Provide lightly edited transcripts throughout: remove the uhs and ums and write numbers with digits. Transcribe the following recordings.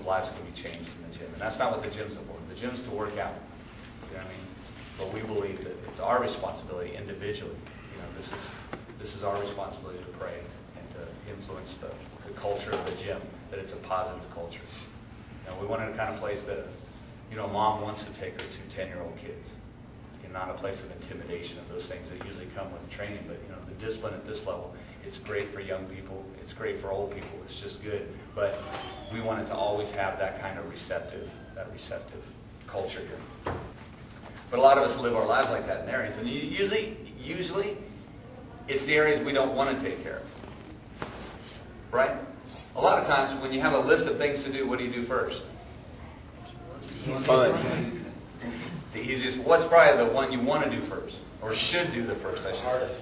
lives can be changed in the gym. And that's not what the gym's for. The gym's to work out. You know what I mean? But we believe that it's our responsibility individually. You know, this is our responsibility to pray and to influence the culture of the gym, that it's a positive culture. You know, we want it a kind of place that, you know, mom wants to take her two 10-year-old kids. And not a place of intimidation of those things that usually come with training, but you know, the discipline at this level, it's great for young people, it's great for old people, it's just good. But we want it to always have that kind of receptive culture here. But a lot of us live our lives like that in areas, and usually it's the areas we don't want to take care of. Right? A lot of times when you have a list of things to do, what do you do first? The easiest, what's probably the one you want to do first, or should do the first, I should say.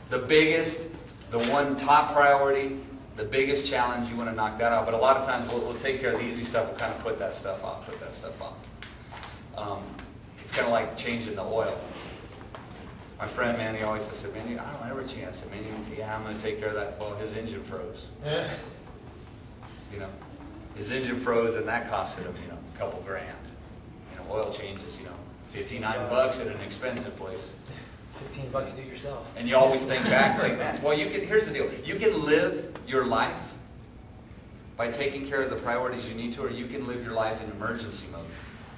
The biggest, the one top priority, the biggest challenge, you want to knock that out. But a lot of times we'll take care of the easy stuff, we'll kind of put that stuff off. It's kind of like changing the oil. My friend, man, he always said, man, I don't ever change. I said, man, I'm going to take care of that. Well, his engine froze. You know, his engine froze, and that costed him, you know, a couple grand. You know, oil changes, you know, $59 at an expensive place. $15 to do it yourself. And you always think back like, man, well, here's the deal. You can live your life by taking care of the priorities you need to, or you can live your life in emergency mode,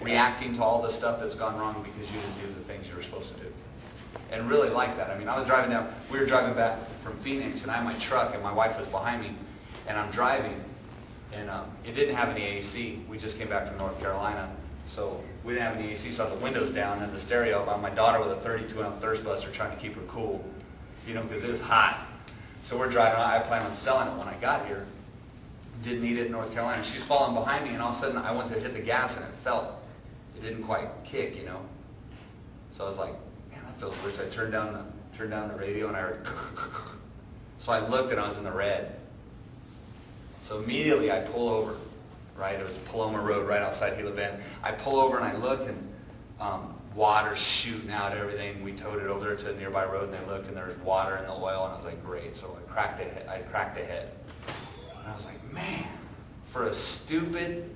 reacting to all the stuff that's gone wrong because you didn't do the things you were supposed to do. And really like that. I mean, we were driving back from Phoenix, and I had my truck, and my wife was behind me, and I'm driving, and it didn't have any AC. We just came back from North Carolina. So we didn't have any AC, so I had the windows down and the stereo. My daughter with a 32-ounce thirst buster trying to keep her cool, you know, because it was hot. So we're driving. I planned on selling it when I got here. Didn't need it in North Carolina. She's following behind me, and all of a sudden I went to hit the gas, and it didn't quite kick, you know. So I was like, man, that feels weird. So I turned down the radio, and I heard. So I looked, and I was in the red. So immediately I pull over. Right, it was Paloma Road right outside Gila Bend. I pull over and I look, and water's shooting out everything. We towed it over to a nearby road, and I look, and there's water in the oil, and I was like, great. So I cracked a head. And I was like, man, for a stupid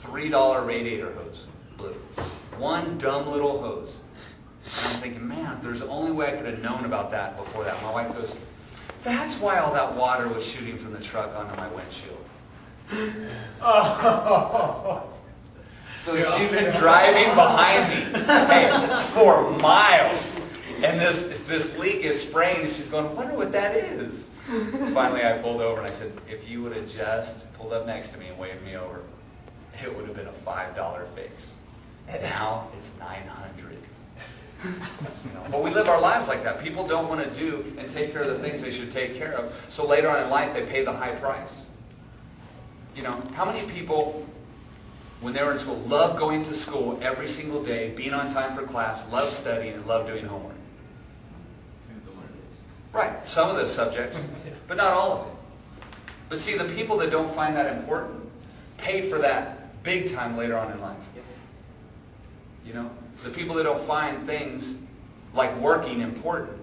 $3 radiator hose, blew. One dumb little hose. And I'm thinking, man, if there's the only way I could have known about that before that. My wife goes, that's why all that water was shooting from the truck onto my windshield. So she's been driving behind me for miles, and this leak is spraying, and she's going, I wonder what that is. Finally I pulled over, and I said, if you would have just pulled up next to me and waved me over, it would have been a $5 fix. Now it's $900. You know, but we live our lives like that. People don't want to do and take care of the things they should take care of, so later on in life they pay the high price. You know, how many people, when they were in school, love going to school every single day, being on time for class, love studying, and love doing homework? Right, some of the subjects, but not all of it. But see, the people that don't find that important pay for that big time later on in life. You know, the people that don't find things like working important,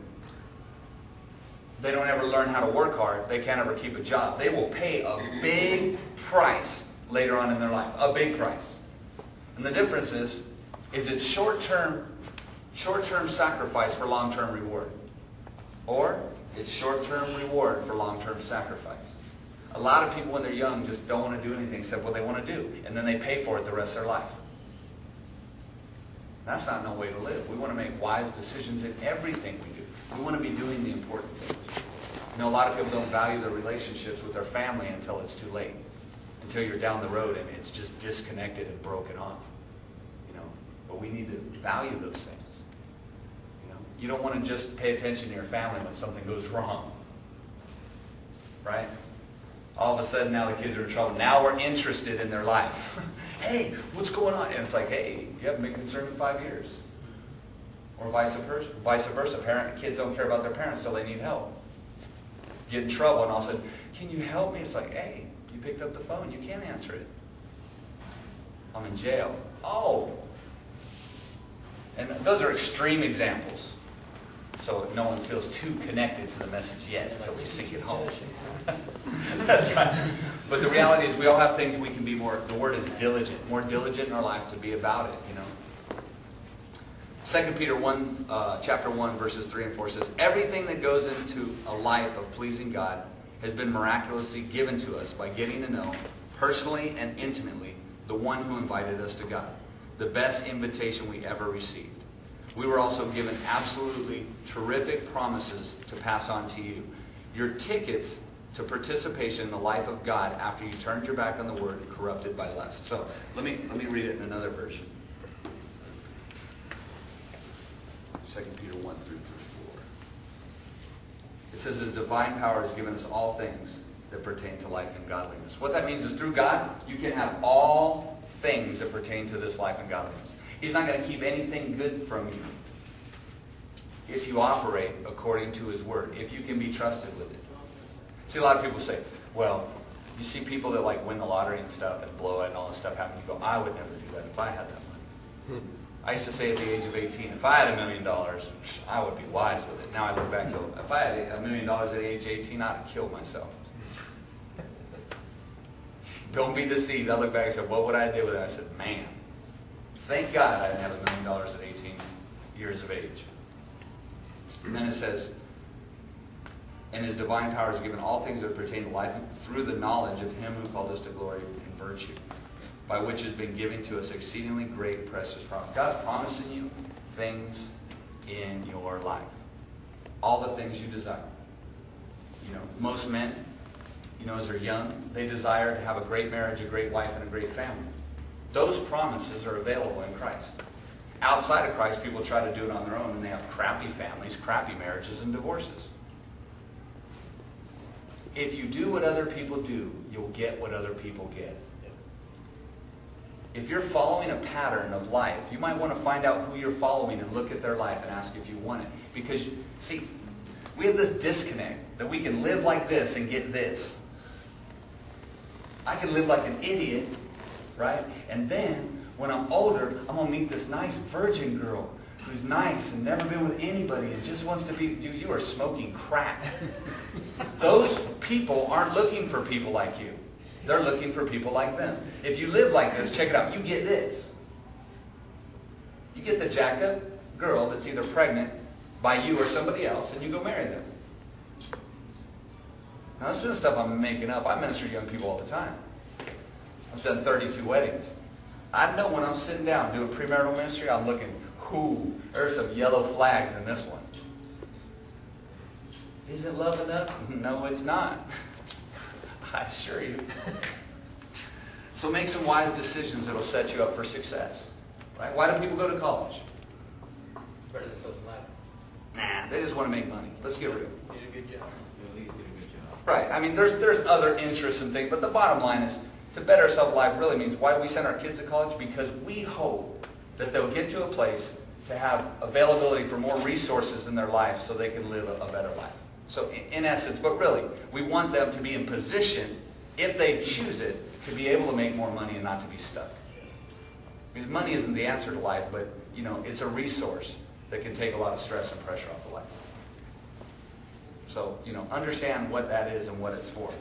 they don't ever learn how to work hard, they can't ever keep a job. They will pay a big price later on in their life, a big price. And the difference is it's short-term sacrifice for long-term reward. Or it's short-term reward for long-term sacrifice. A lot of people when they're young just don't want to do anything except what they want to do. And then they pay for it the rest of their life. That's not no way to live. We want to make wise decisions in everything we do. We want to be doing the important things. You know, a lot of people don't value their relationships with their family until it's too late. Until you're down the road and it's just disconnected and broken off. You know, but we need to value those things. You know, you don't want to just pay attention to your family when something goes wrong. Right? All of a sudden now the kids are in trouble. Now we're interested in their life. Hey, what's going on? And it's like, hey, you haven't been concerned in 5 years. Or vice versa. Kids don't care about their parents until they need help. Get in trouble and all of a sudden, can you help me? It's like, hey, you picked up the phone. You can't answer it. I'm in jail. Oh. And those are extreme examples. so no one feels too connected to the message yet until we sink it home. That's right. But the reality is we all have things we can be more, the word is diligent, more diligent in our life to be about it, you know. 2 Peter 1, chapter 1, verses 3 and 4 says, everything that goes into a life of pleasing God has been miraculously given to us by getting to know personally and intimately the one who invited us to God, the best invitation we ever received. We were also given absolutely terrific promises to pass on to you. Your tickets to participation in the life of God after you turned your back on the Word corrupted by lust. So let me read it in another version. 2 Peter 1, 3 through 4. It says, His divine power has given us all things that pertain to life and godliness. What that means is through God, you can have all things that pertain to this life and godliness. He's not going to keep anything good from you if you operate according to His Word, if you can be trusted with it. See, a lot of people say, well, you see people that like win the lottery and stuff and blow it and all this stuff happen. You go, I would never do that if I had that money. I used to say at the age of 18, if I had $1 million, I would be wise with it. Now I look back and go, if I had $1 million at age 18, I'd have killed myself. Don't be deceived. I look back and said, what would I do with it? I said, man, thank God I didn't have $1 million at 18 years of age. And then it says, and His divine power has given all things that pertain to life through the knowledge of Him who called us to glory and virtue, by which has been given to us exceedingly great and precious promise. God's promising you things in your life. All the things you desire. You know, most men, you know, as they're young, they desire to have a great marriage, a great wife, and a great family. Those promises are available in Christ. Outside of Christ, people try to do it on their own, and they have crappy families, crappy marriages, and divorces. If you do what other people do, you'll get what other people get. If you're following a pattern of life, you might want to find out who you're following and look at their life and ask if you want it. Because, see, we have this disconnect that we can live like this and get this. I can live like an idiot, right? And then, when I'm older, I'm going to meet this nice virgin girl who's nice and never been with anybody and just wants to be, dude, you are smoking crack. Those people aren't looking for people like you. They're looking for people like them. If you live like this, check it out, you get this. You get the jacked up girl that's either pregnant by you or somebody else, and you go marry them. Now, this is stuff I'm making up. I minister to young people all the time. I've done 32 weddings. I know when I'm sitting down doing premarital ministry, I'm looking, there's some yellow flags in this one. Isn't love enough? No, it's not. I assure you. So make some wise decisions that will set you up for success. Right? Why do people go to college? Better than social life. Nah, they just want to make money. Let's get real. Did a good job. At least do a good job. Right. I mean, there's other interests and things, but the bottom line is to better ourselves life really means why do we send our kids to college? Because we hope that they'll get to a place to have availability for more resources in their life so they can live a better life. So in essence, but really, we want them to be in position, if they choose it, to be able to make more money and not to be stuck. Because money isn't the answer to life, but you know, it's a resource that can take a lot of stress and pressure off of life. So, you know, understand what that is and what it's for.